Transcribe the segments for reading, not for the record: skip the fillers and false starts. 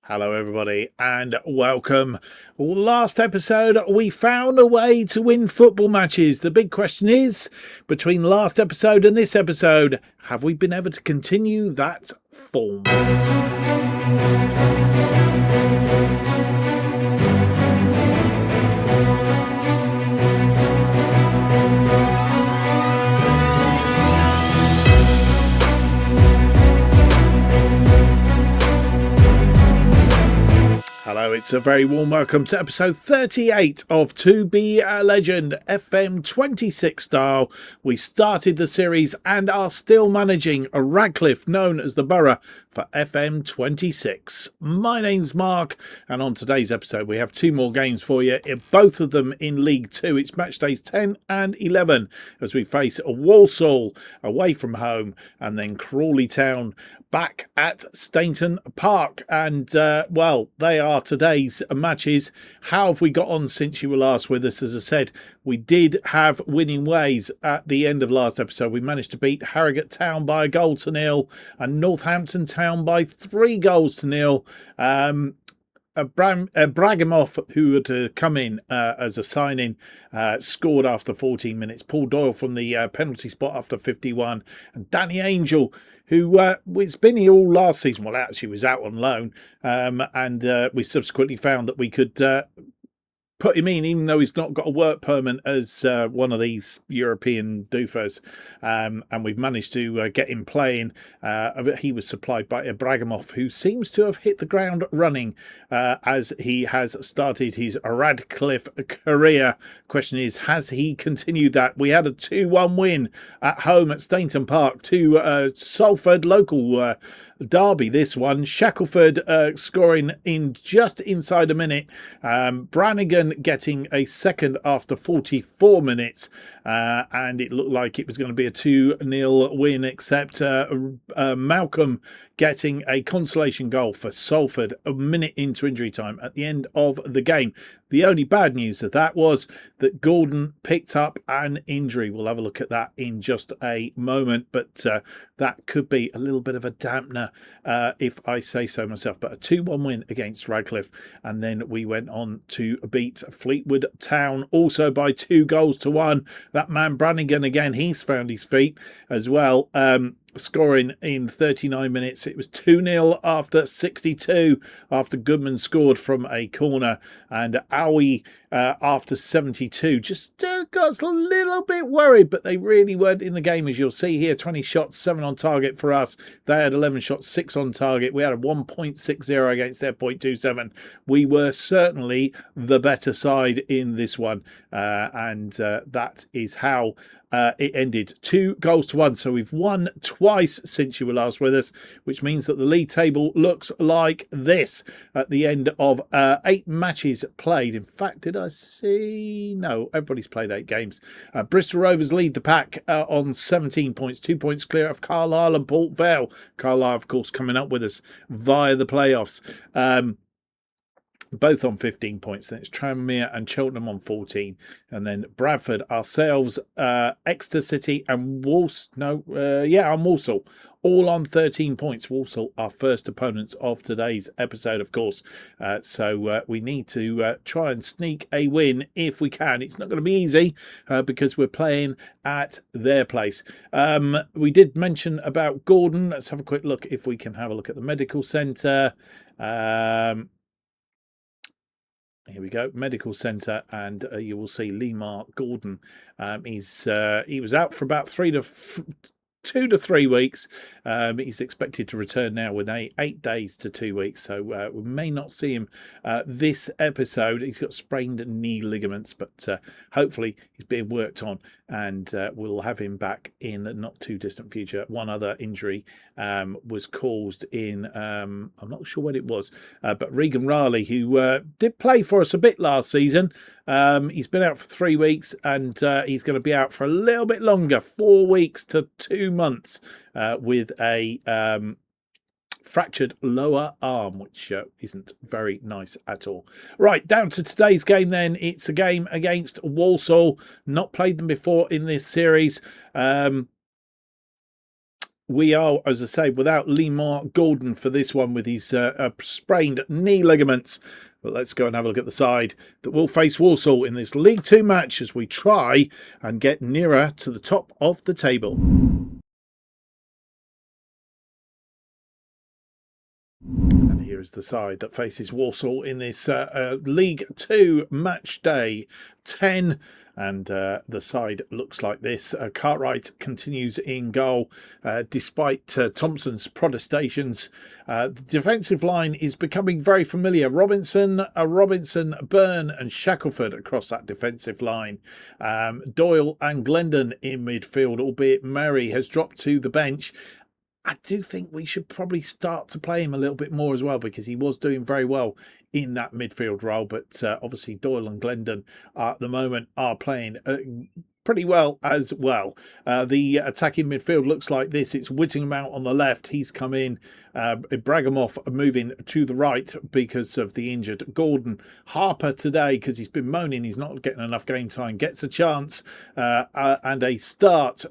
Hello everybody and welcome. Last episode we found a way to win football matches. The big question is, between last episode and this episode, have we been able to continue that form? Hello, it's a very warm welcome to episode 38 of To Be a Legend, FM 26 style. We started the series and are still managing Radcliffe, known as the borough, for FM 26. My name's Mark, and on today's episode we have two more games for you, both of them in League 2. It's match days 10 and 11 as we face Walsall away from home and then Crawley Town back at Stainton Park. And, well, they are today's matches. How have we got on since you were last with us? As I said, we did have winning ways at the end of last episode. We managed to beat Harrogate Town by 1-0 and Northampton Town by 3-0. Bragamoff, who had come in as a signing, scored after 14 minutes. Paul Doyle from the penalty spot after 51. And Danny Angel, who it's been here all last season. Well, actually was out on loan. And we subsequently found that we could put him in, even though he's not got a work permit as one of these European doofers. And we've managed to get him playing. He was supplied by Bragamoff, who seems to have hit the ground running as he has started his Radcliffe career. Question is, has he continued that? We had a 2-1 win at home at Stainton Park to Salford, local derby this one. Shackelford scoring in just inside a minute. Brannigan getting a second after 44 minutes, and it looked like it was going to be a 2-0 win, except Malcolm getting a consolation goal for Salford a minute into injury time at the end of the game. The only bad news of that was that Gordon picked up an injury. We'll have a look at that in just a moment, but that could be a little bit of a dampener if I say so myself. But a 2-1 win against Radcliffe, and then we went on to beat Fleetwood Town also by 2-1. That man Brannigan again, he's found his feet as well. Scoring in 39 minutes. It was 2-0 after 62 after Goodman scored from a corner, and Owie after 72 just got a little bit worried, but they really weren't in the game, as you'll see here. 20 shots, 7 on target for us. They had 11 shots, 6 on target. We had a 1.60 against their 0.27. We were certainly the better side in this one, and that is how it ended 2-1. So we've won twice since you were last with us, which means that the league table looks like this at the end of 8 matches played. In fact, did I see? No, everybody's played 8 games. Bristol Rovers lead the pack on 17 points, 2 points clear of Carlisle and Port Vale. Carlisle, of course, coming up with us via the playoffs. Both on 15 points. Then it's Tranmere and Cheltenham on 14, and then Bradford, ourselves, Exeter City and Walsall, all on 13 points. Walsall, our first opponents of today's episode, of course. So we need to try and sneak a win if we can. It's not going to be easy because we're playing at their place. We did mention about Gordon. Let's have a quick look if we can have a look at the medical centre. Here we go, medical centre, and you will see Lemar Gordon. He was out for about 2 to 3 weeks. He's expected to return now with 8 days to 2 weeks, so we may not see him this episode. He's got sprained knee ligaments, but hopefully he's being worked on, and we'll have him back in the not too distant future. One other injury was caused in, I'm not sure when it was, but Regan Raleigh, who did play for us a bit last season. He's been out for 3 weeks, and he's going to be out for a little bit longer, 4 weeks to 2 months, with a fractured lower arm, which isn't very nice at all. Right, down to today's game then. It's a game against Walsall. Not played them before in this series. we are, as I say, without Lemar Gordon for this one with his sprained knee ligaments. But let's go and have a look at the side that will face Walsall in this League Two match as we try and get nearer to the top of the table. And here is the side that faces Walsall in this League Two match day 10. And the side looks like this. Cartwright continues in goal despite Thompson's protestations. The defensive line is becoming very familiar. Robinson, Byrne and Shackelford across that defensive line. Doyle and Glendon in midfield, albeit Murray has dropped to the bench. I do think we should probably start to play him a little bit more as well, because he was doing very well in that midfield role. But obviously Doyle and Glendon at the moment are playing pretty well as well. The attacking midfield looks like this. It's Whittingham out on the left. He's come in. Bragamoff moving to the right because of the injured Gordon. Harper today, because he's been moaning he's not getting enough game time, gets a chance and a start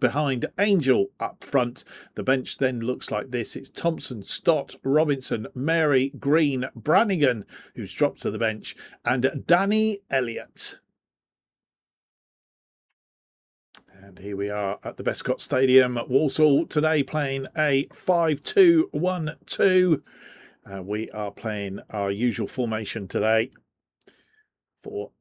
behind Angel up front. The bench then looks like this. It's Thompson, Stott, Robinson, Mary, Green, Brannigan, who's dropped to the bench, and Danny Elliott. And here we are at the Bescott Stadium at Walsall today, playing a 5-2-1-2. We are playing our usual formation today for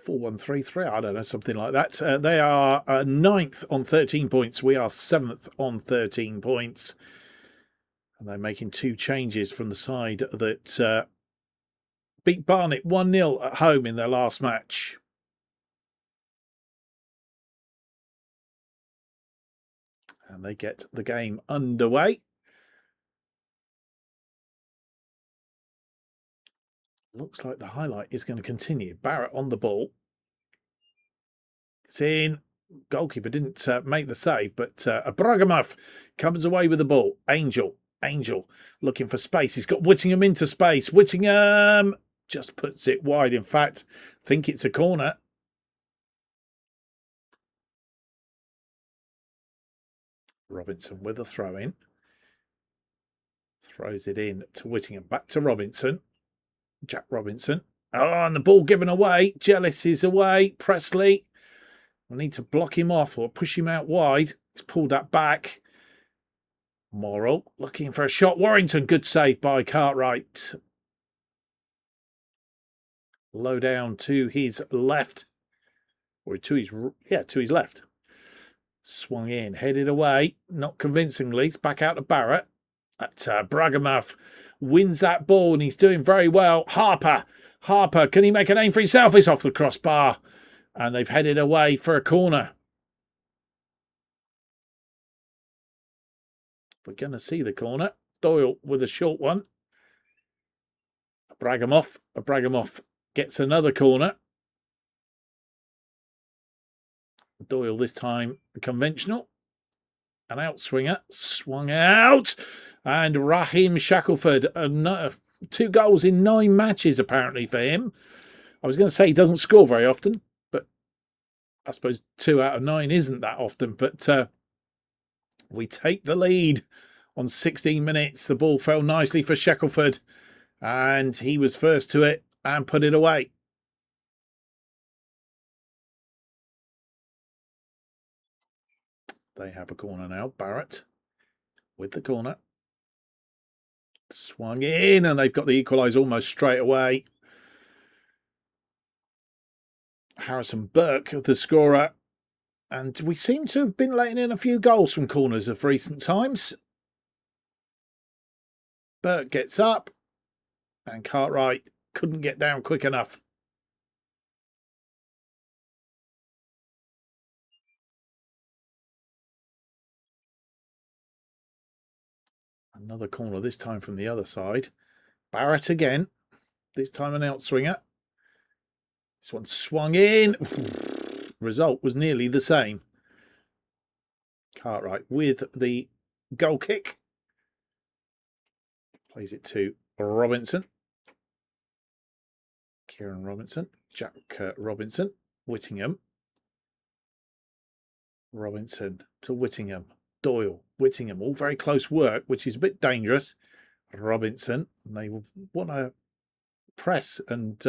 4-1-3-3. I don't know, something like that. They are 9th on 13 points. We are 7th on 13 points. And they're making two changes from the side that beat Barnet 1-0 at home in their last match. And they get the game underway. Looks like the highlight is going to continue. Barrett on the ball. It's in. Goalkeeper didn't make the save, but Bragamoff comes away with the ball. Angel looking for space. He's got Whittingham into space. Whittingham just puts it wide. In fact, I think it's a corner. Robinson with a throw in. Throws it in to Whittingham. Back to Robinson. Jack Robinson. Oh, and the ball given away. Jealous is away. Presley. I need to block him off or push him out wide. He's pulled that back. Morrill looking for a shot. Warrington, good save by Cartwright. Low down to his left. Or to his left. Swung in, headed away, not convincingly. It's back out to Barrett. But Bragamoff wins that ball and he's doing very well. Harper, can he make a name for himself? He's off the crossbar. And they've headed away for a corner. We're going to see the corner. Doyle with a short one. Bragamoff gets another corner. Doyle this time conventional. An outswinger. Swung out. And Raheem Shackelford. 2 goals in 9 matches apparently for him. I was going to say he doesn't score very often, but I suppose 2 out of 9 isn't that often. But we take the lead on 16 minutes. The ball fell nicely for Shackelford. And he was first to it and put it away. They have a corner now. Barrett with the corner. Swung in and they've got the equaliser almost straight away. Harrison Burke, the scorer. And we seem to have been letting in a few goals from corners of recent times. Burke gets up and Cartwright couldn't get down quick enough. Another corner, this time from the other side. Barrett again. This time an outswinger. This one swung in. Result was nearly the same. Cartwright with the goal kick. Plays it to Robinson. Kieran Robinson. Jack Robinson. Whittingham. Robinson to Whittingham. Doyle, Whittingham, all very close work, which is a bit dangerous. Robinson, they want to press and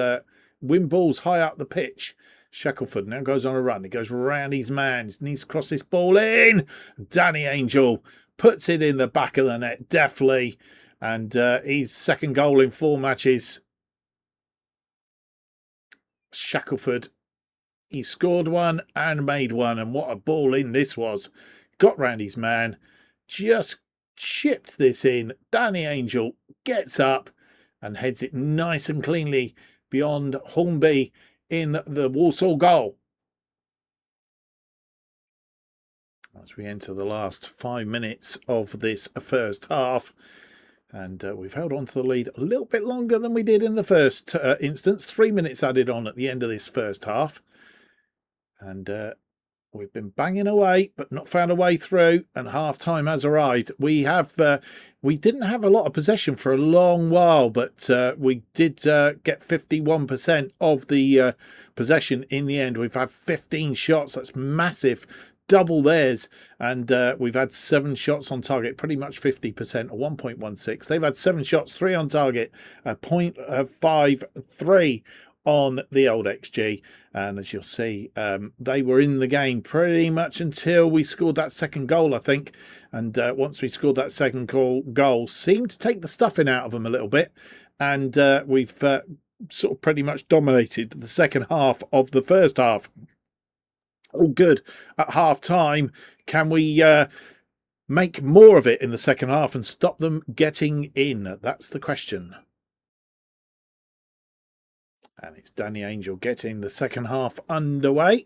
win balls high up the pitch. Shackelford now goes on a run. He goes round his man. He needs to cross this ball in. Danny Angel puts it in the back of the net deftly. And his second goal in 4 matches. Shackelford, he scored one and made one. And what a ball in this was. Got round his man. Just chipped this in. Danny Angel gets up and heads it nice and cleanly beyond Hornby in the Walsall goal. As we enter the last 5 minutes of this first half, and we've held on to the lead a little bit longer than we did in the first instance. 3 minutes added on at the end of this first half, and we've been banging away, but not found a way through, and half-time has arrived. We didn't have a lot of possession for a long while, but we did get 51% of the possession in the end. We've had 15 shots. That's massive. Double theirs. And we've had 7 shots on target, pretty much 50% or 1.16. They've had 7 shots, 3 on target, 0.53 on the old XG, and as you'll see, they were in the game pretty much until we scored that second goal, I think. And once we scored that second goal, seemed to take the stuffing out of them a little bit, and we've sort of pretty much dominated the second half of the first half. All good at half time. Can we make more of it in the second half and stop them getting in? That's the question. And it's Danny Angel getting the second half underway.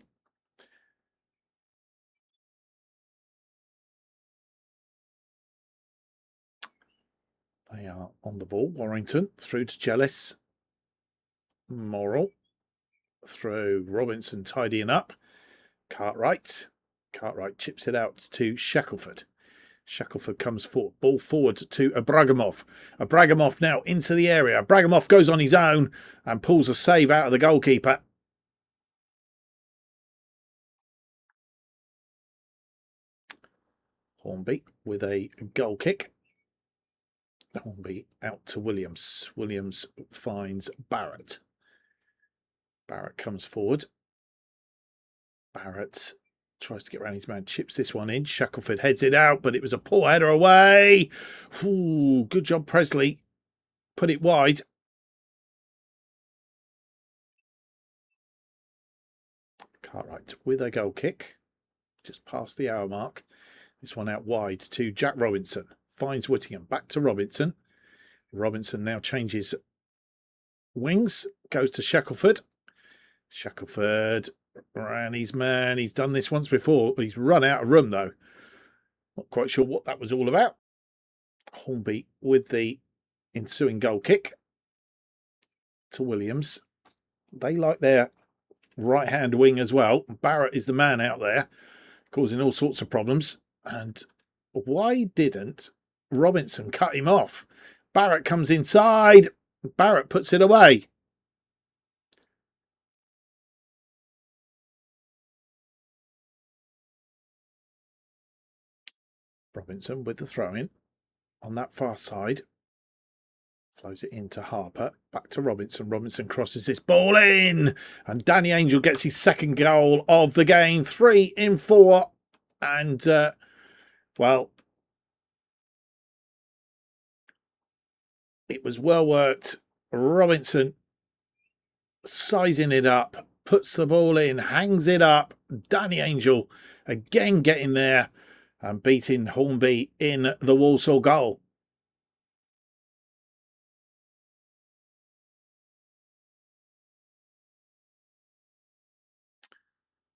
They are on the ball. Warrington through to Jellis. Morrill through. Robinson tidying up. Cartwright chips it out to Shackelford. Shackelford comes forward. Ball forward to Abragamov. Abragamov now into the area. Abragamov goes on his own and pulls a save out of the goalkeeper. Hornby with a goal kick. Hornby out to Williams. Williams finds Barrett. Barrett comes forward. Barrett tries to get around his man, chips this one in. Shackelford heads it out, but it was a poor header away. Ooh, good job, Presley. Put it wide. Cartwright with a goal kick. Just past the hour mark. This one out wide to Jack Robinson. Finds Whittingham. Back to Robinson. Robinson now changes wings. Goes to Shackelford. Shackelford around his man. He's done this once before. He's run out of room, though. Not quite sure what that was all about. Hornby with the ensuing goal kick to Williams. They like their right-hand wing as well. Barrett is the man out there, causing all sorts of problems. And why didn't Robinson cut him off? Barrett comes inside. Barrett puts it away. Robinson with the throw-in on that far side. Flows it into Harper. Back to Robinson. Robinson crosses this ball in. And Danny Angel gets his second goal of the game. 3 in 4. And, well, it was well worked. Robinson sizing it up. Puts the ball in. Hangs it up. Danny Angel again getting there. And beating Hornby in the Walsall goal.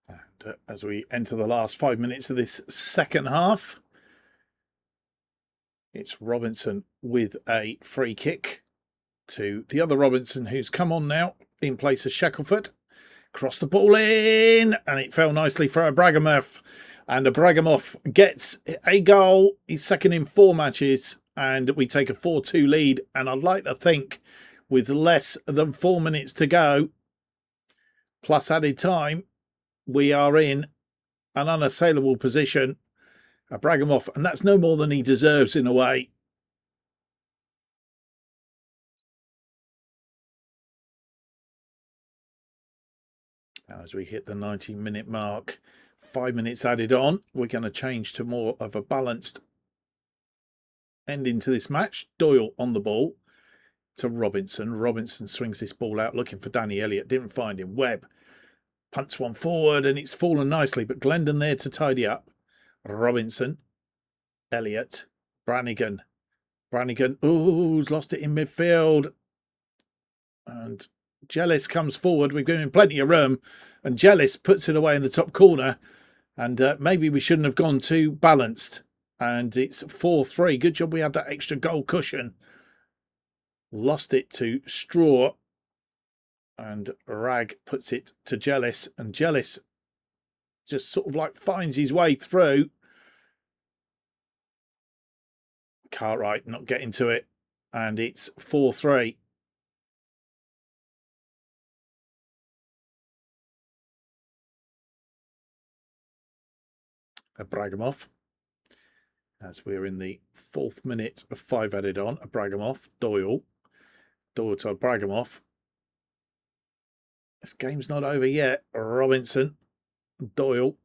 And as we enter the last 5 minutes of this second half, it's Robinson with a free kick to the other Robinson, who's come on now in place of Shackelford. Crossed the ball in, and it fell nicely for Abragamov. And Abragamov gets a goal. He's second in 4 matches, and we take a 4-2 lead. And I'd like to think with less than 4 minutes to go, plus added time, we are in an unassailable position Brag him off, and that's no more than he deserves in a way. Now, as we hit the 90-minute mark, 5 minutes added on, we're going to change to more of a balanced ending to this match. Doyle on the ball to Robinson. Robinson swings this ball out looking for Danny Elliott. Didn't find him. Webb punts one forward and it's fallen nicely, but Glendon there to tidy up. Robinson, Elliott, Brannigan. Ooh, lost it in midfield. And Jellis comes forward. We've given him plenty of room. And Jellis puts it away in the top corner. And maybe we shouldn't have gone too balanced. And it's 4-3. Good job we had that extra goal cushion. Lost it to Straw. And Rag puts it to Jellis. And Jellis just sort of like finds his way through. Cartwright not getting to it. And it's 4-3. Abragamov. As we're in the 4th minute of 5 added on. Abragamov, Doyle to Abragamov. This game's not over yet. Robinson, Doyle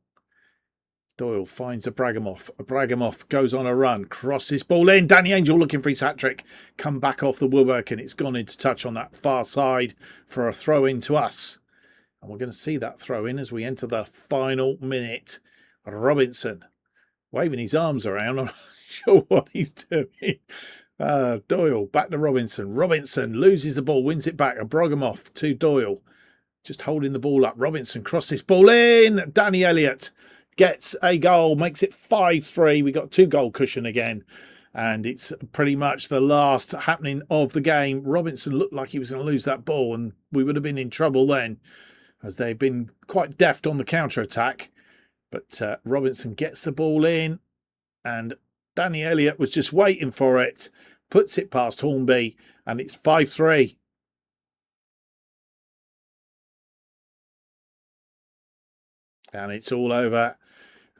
finds Abragamov. Abragamov goes on a run, crosses ball in. Danny Angel looking for his hat-trick. Come back off the woodwork and it's gone into touch on that far side for a throw-in to us. And we're going to see that throw-in as we enter the final minute. Robinson waving his arms around. I'm not sure what he's doing. Doyle back to Robinson. Robinson loses the ball, wins it back. Abragamov to Doyle. Just holding the ball up. Robinson crosses this ball in. Danny Elliott gets a goal, makes it 5-3. We got 2 goal cushion again. And it's pretty much the last happening of the game. Robinson looked like he was going to lose that ball and we would have been in trouble then, as they've been quite deft on the counter-attack. But Robinson gets the ball in and Danny Elliott was just waiting for it. Puts it past Hornby and it's 5-3. And it's all over.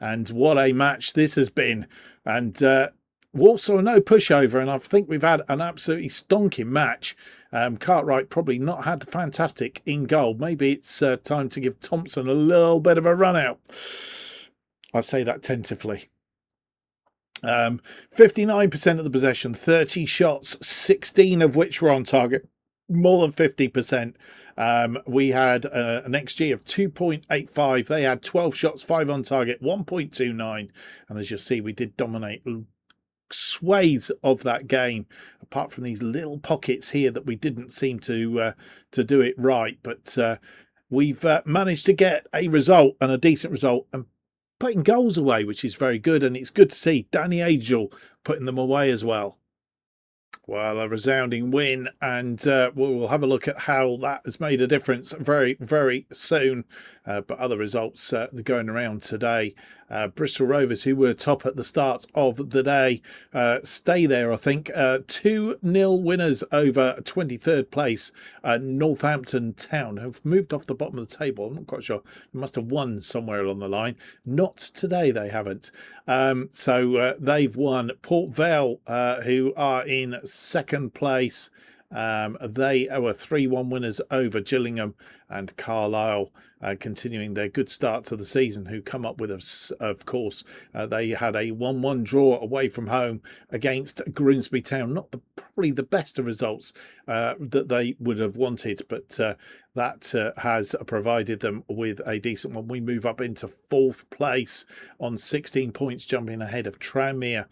And what a match this has been. And Walsall no pushover. And I think we've had an absolutely stonking match. Cartwright probably not had fantastic in goal. Maybe it's time to give Thompson a little bit of a run out. I say that tentatively. 59% of the possession, 30 shots, 16 of which were on target. More than 50%. We had an XG of 2.85. They had 12 shots, 5 on target, 1.29. And as you'll see, we did dominate swathes of that game, apart from these little pockets here that we didn't seem to do it right. But we've managed to get a result, and a decent result, and putting goals away, which is very good. And it's good to see Danny Angel putting them away as well. Well, a resounding win, and we'll have a look at how that has made a difference very, very soon. But other results going around today. Bristol Rovers, who were top at the start of the day, stay there, I think. 2-0 winners over 23rd place. Northampton Town have moved off the bottom of the table. I'm not quite sure. They must have won somewhere along the line. Not today, they haven't. So they've won. Port Vale, who are in 2nd place. They were 3-1 winners over Gillingham, and Carlisle continuing their good start to the season, who come up with us, of course. They had a 1-1 draw away from home against Grimsby Town. Not probably the best of results that they would have wanted, but that has provided them with a decent one. We move up into 4th place on 16 points, jumping ahead of Tranmere,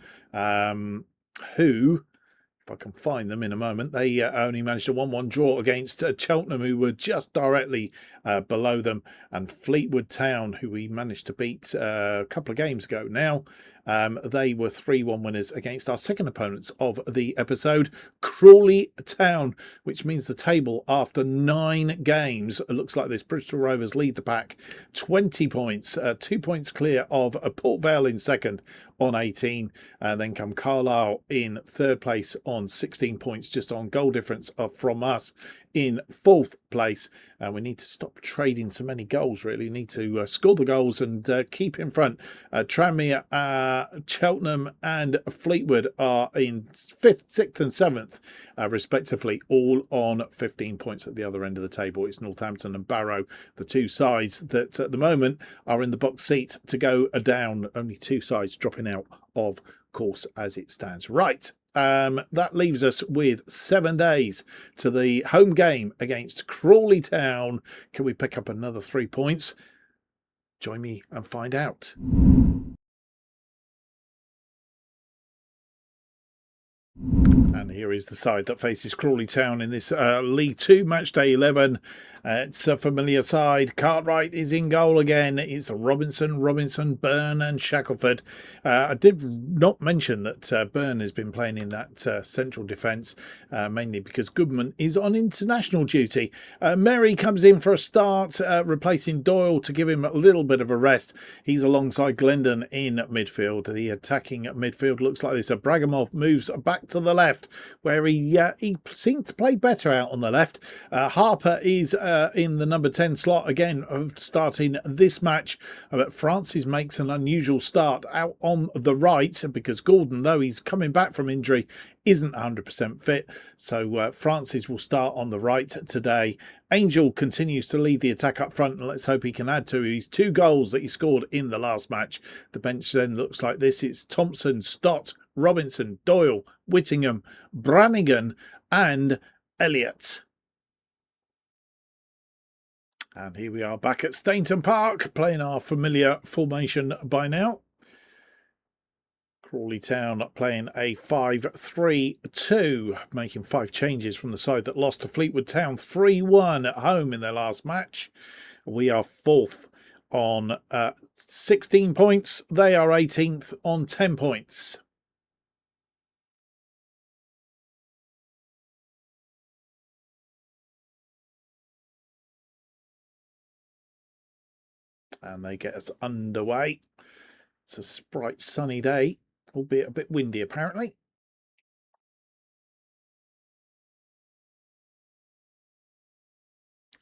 who, if I can find them in a moment, they only managed a 1-1 draw against Cheltenham, who were just directly below them, and Fleetwood Town, who we managed to beat a couple of games ago now. They were 3-1 winners against our second opponents of the episode, Crawley Town, which means the table after 9 games looks like this. Bristol Rovers lead the pack, 20 points, 2 points clear of Port Vale in second on 18. Then come Carlisle in 3rd place on on 16 points, just on goal difference from us in 4th place. We need to stop trading so many goals, really. We need to score the goals and keep in front. Tranmere, Cheltenham and Fleetwood are in 5th, 6th and 7th, respectively, all on 15 points at the other end of the table. It's Northampton and Barrow, the two sides that at the moment are in the box seat to go down. Only two sides dropping out of course as it stands. Right. That leaves us with 7 days to the home game against Crawley Town. Can we pick up another 3 points? Join me and find out. And here is the side that faces Crawley Town in this League 2 match day 11. It's a familiar side. Cartwright is in goal again. It's Robinson, Byrne and Shackelford. I did not mention that Byrne has been playing in that central defence, mainly because Goodman is on international duty. Merry comes in for a start, replacing Doyle to give him a little bit of a rest. He's alongside Glendon in midfield. The attacking midfield looks like this. Braghamov moves back to the left, where he seemed to play better out on the left. Harper is in the number 10 slot again of starting this match, but Francis makes an unusual start out on the right because Gordon, though he's coming back from injury, isn't 100% fit, so Francis will start on the right today. Angel continues to lead the attack up front, and let's hope he can add to his 2 goals that he scored in the last match. The bench then looks like this. It's Thompson, Stott, Robinson, Doyle, Whittingham, Brannigan and Elliott. And here we are back at Stainton Park, playing our familiar formation by now. Crawley Town playing a 5-3-2, making 5 changes from the side that lost to Fleetwood Town 3-1 at home in their last match. We are 4th on 16 points. They are 18th on 10 points. And they get us underway. It's a bright sunny day, albeit a bit windy apparently.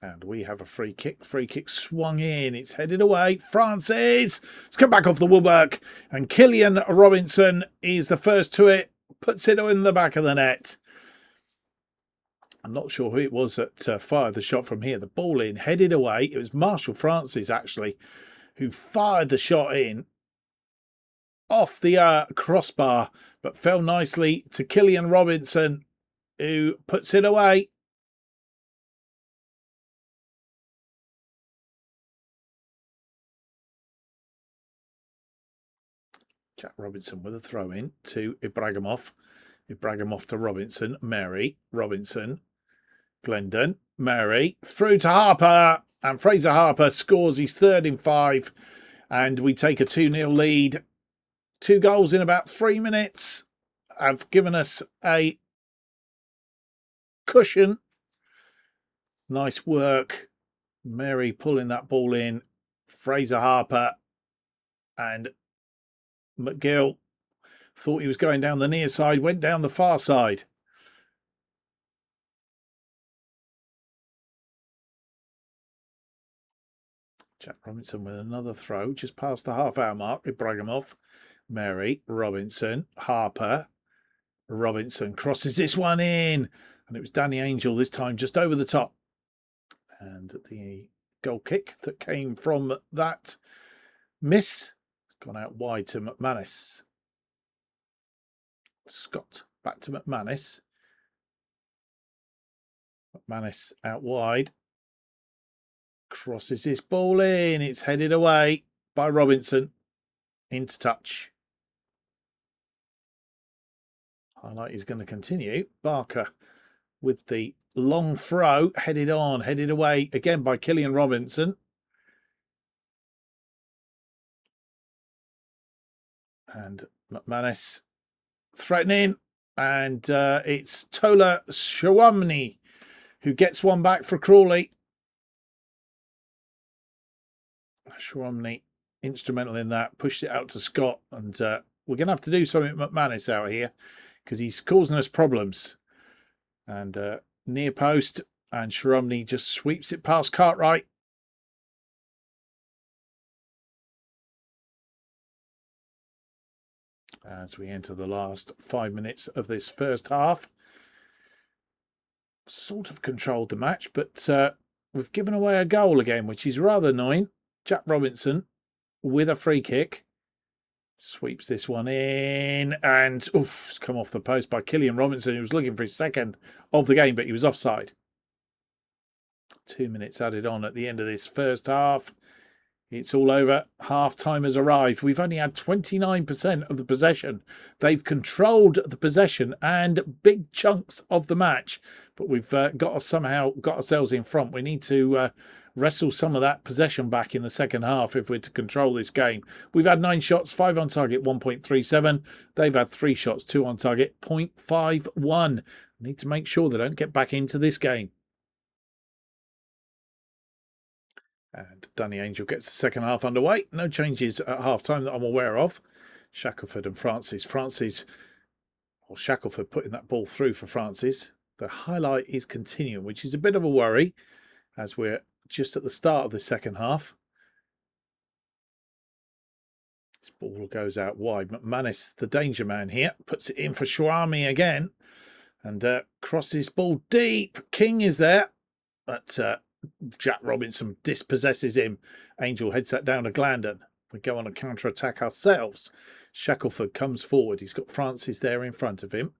And we have a free kick. The free kick swung in. It's headed away. Francis! It's come back off the woodwork. And Killian Robinson is the first to it. Puts it in the back of the net. I'm not sure who it was that fired the shot from here. The ball in, headed away. It was Marshall Francis, actually, who fired the shot in off the crossbar, but fell nicely to Killian Robinson, who puts it away. Jack Robinson with a throw in to Ibrahimov. Ibrahimov to Robinson. Mary. Robinson. Glendon, Mary, through to Harper, and Fraser Harper scores his 3rd in 5, and we take a 2-0 lead. 2 goals in about 3 minutes have given us a cushion. Nice work. Mary pulling that ball in. Fraser Harper and McGill thought he was going down the near side, went down the far side. Jack Robinson with another throw just past the half-hour mark. Ibrahimov, Mary, Robinson, Harper. Robinson crosses this one in. And it was Danny Angel this time just over the top. And the goal kick that came from that miss has gone out wide to McManus. Scott back to McManus. McManus out wide. Crosses this ball in. It's headed away by Robinson. Into touch. Highlight is going to continue. Barker with the long throw. Headed on. Headed away again by Killian Robinson. And McManus threatening. And it's Tola Shawamni who gets one back for Crawley. Shawamni instrumental in that, pushed it out to Scott, and we're going to have to do something with McManus out here because he's causing us problems. And near post, and Shrumney just sweeps it past Cartwright. As we enter the last 5 minutes of this first half. Sort of controlled the match, but we've given away a goal again, which is rather annoying. Jack Robinson with a free kick. Sweeps this one in, and it's come off the post by Killian Robinson, who was looking for his second of the game, but he was offside. 2 minutes added on at the end of this first half. It's all over. Half time has arrived. We've only had 29% of the possession. They've controlled the possession and big chunks of the match, but we've somehow got ourselves in front. We need to wrestle some of that possession back in the second half if we're to control this game. We've had 9 shots, 5 on target, 1.37. They've had 3 shots, 2 on target, 0.51. Need to make sure they don't get back into this game. And Danny Angel gets the second half underway. No changes at half-time that I'm aware of. Shackelford and Francis. Shackelford putting that ball through for Francis. The highlight is continuing, which is a bit of a worry as we're just at the start of the second half. This ball goes out wide. McManus, the danger man here, puts it in for Shwami again. And crosses ball deep. King is there. But Jack Robinson dispossesses him. Angel heads that down to Glandon. We go on a counter-attack ourselves. Shackelford comes forward. He's got Francis there in front of him.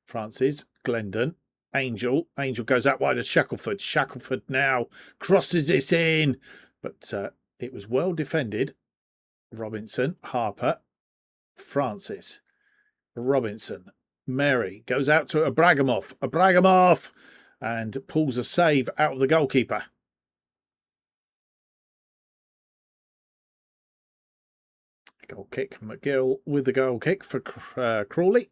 Francis, Glendon, Angel. Angel goes out wide to Shackelford. Shackelford now crosses this in. But it was well defended. Robinson, Harper, Francis, Robinson, Mary goes out to Abragamov and pulls a save out of the goalkeeper. Goal kick, McGill with the goal kick for Crawley.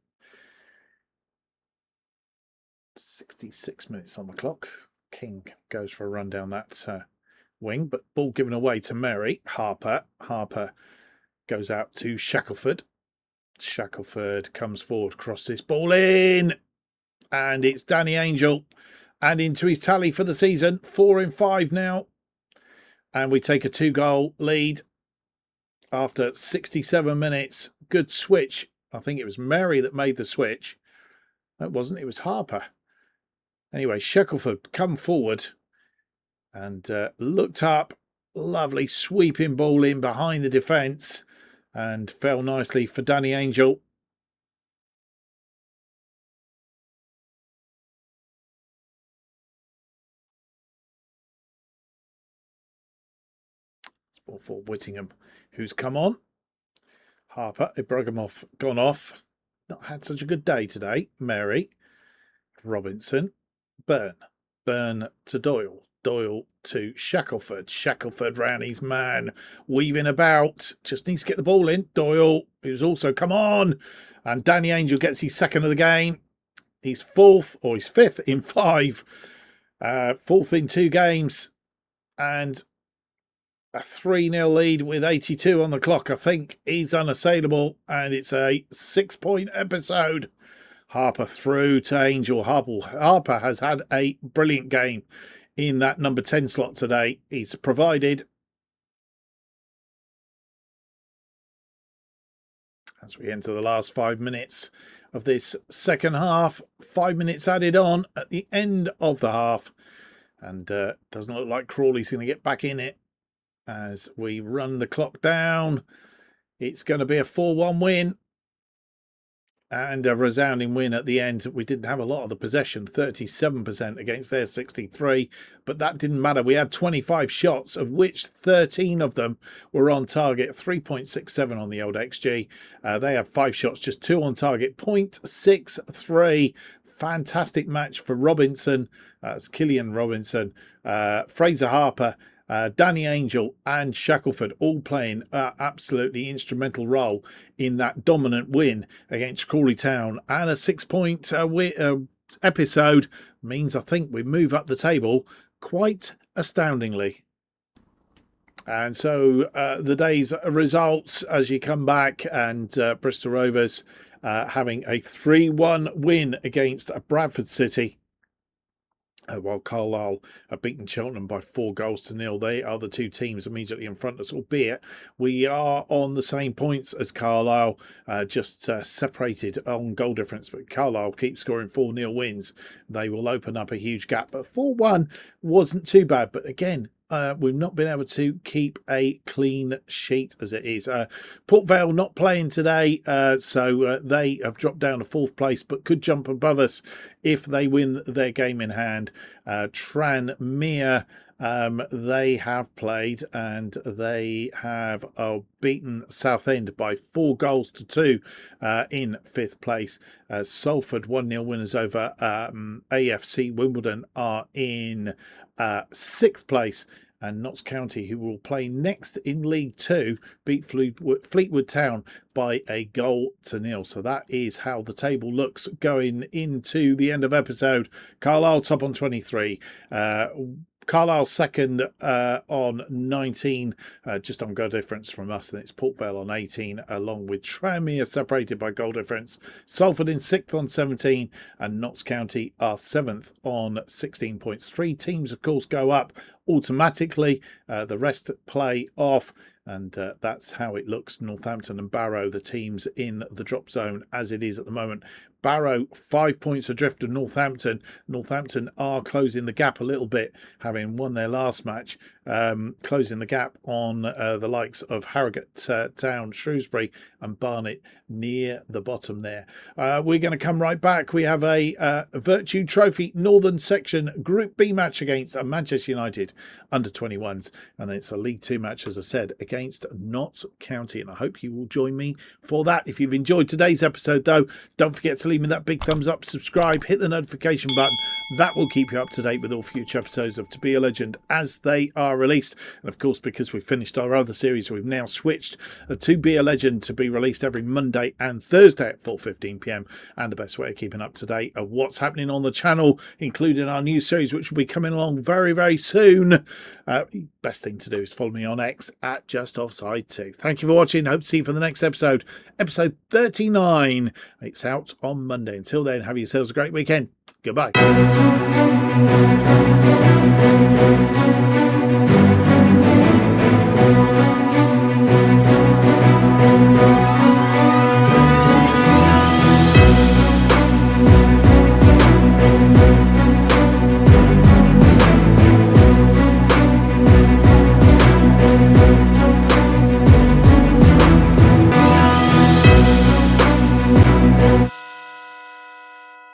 66 minutes on the clock. King goes for a run down that wing, but ball given away to Mary. Harper goes out to Shackelford. Shackelford comes forward, crosses this ball in, and it's Danny Angel adding to his tally for the season. 4 in 5 now, and we take a 2-goal lead after 67 minutes. Good switch. I think it was Mary that made the switch. No, it wasn't. It was Harper. Anyway, Shackelford come forward and looked up. Lovely sweeping ball in behind the defence and fell nicely for Danny Angel. It's ball for Whittingham, who's come on. Harper, Ibrahimov gone off. Not had such a good day today. Mary, Robinson, Byrne to Doyle. Doyle to Shackelford. Shackelford round his man, weaving about. Just needs to get the ball in. Doyle, who's also come on. And Danny Angel gets his second of the game. He's fifth in 5. Fourth in 2 games. And a 3-0 lead with 82 on the clock. I think he's unassailable. And it's a 6-point episode. Harper through to Angel. Harper has had a brilliant game in that number 10 slot today. He's provided. As we enter the last 5 minutes of this second half, 5 minutes added on at the end of the half. And doesn't look like Crawley's going to get back in it as we run the clock down. It's going to be a 4-1 win. And a resounding win at the end. We didn't have a lot of the possession, 37% against their 63, but that didn't matter. We had 25 shots, of which 13 of them were on target, 3.67 on the old XG. They had 5 shots, just 2 on target, 0.63. Fantastic match for Robinson. It's Killian Robinson, Fraser Harper, Danny Angel and Shackelford all playing an absolutely instrumental role in that dominant win against Crawley Town. And a 6-point episode means I think we move up the table quite astoundingly. And so the day's results as you come back, and Bristol Rovers having a 3-1 win against Bradford City. While Carlisle have beaten Cheltenham by 4-0. They are the two teams immediately in front of us, albeit we are on the same points as Carlisle, just separated on goal difference. But Carlisle keep scoring 4-0 wins. They will open up a huge gap. But 4-1 wasn't too bad. But again, we've not been able to keep a clean sheet as it is. Port Vale not playing today, so they have dropped down to 4th place, but could jump above us if they win their game in hand. Tranmere, they have played and they have beaten Southend by 4-2 in 5th place. Salford 1-0 winners over AFC Wimbledon are in 6th place. And Notts County, who will play next in League 2, beat Fleetwood Town by 1-0. So that is how the table looks going into the end of episode. Carlisle top on 23. Carlisle second on 19, just on goal difference from us, and it's Port Vale on 18, along with Tranmere separated by goal difference. Salford in 6th on 17, and Notts County are 7th on 16 points. 3 teams, of course, go up automatically. The rest play off. And that's how it looks. Northampton and Barrow, the teams in the drop zone as it is at the moment. Barrow 5 points adrift of Northampton. Northampton are closing the gap a little bit, having won their last match, closing the gap on the likes of Harrogate Town, Shrewsbury and Barnet near the bottom there. We're going to come right back. We have a Virtue Trophy Northern Section Group B match against Manchester United under-21s, and then it's a League 2 match, as I said, against Notts County, and I hope you will join me for that. If you've enjoyed today's episode, though, don't forget to leave me that big thumbs up, subscribe, hit the notification button. That will keep you up to date with all future episodes of To Be a Legend as they are released. And of course, because we've finished our other series, we've now switched To Be a Legend to be released every Monday and Thursday at 4:15 p.m. And the best way of keeping up to date of what's happening on the channel, including our new series, which will be coming along very, very soon. Best thing to do is follow me on X at JustOffside2. Thank you for watching. Hope to see you for the next episode, episode 39. It's out on Monday. Until then, have yourselves a great weekend. Goodbye.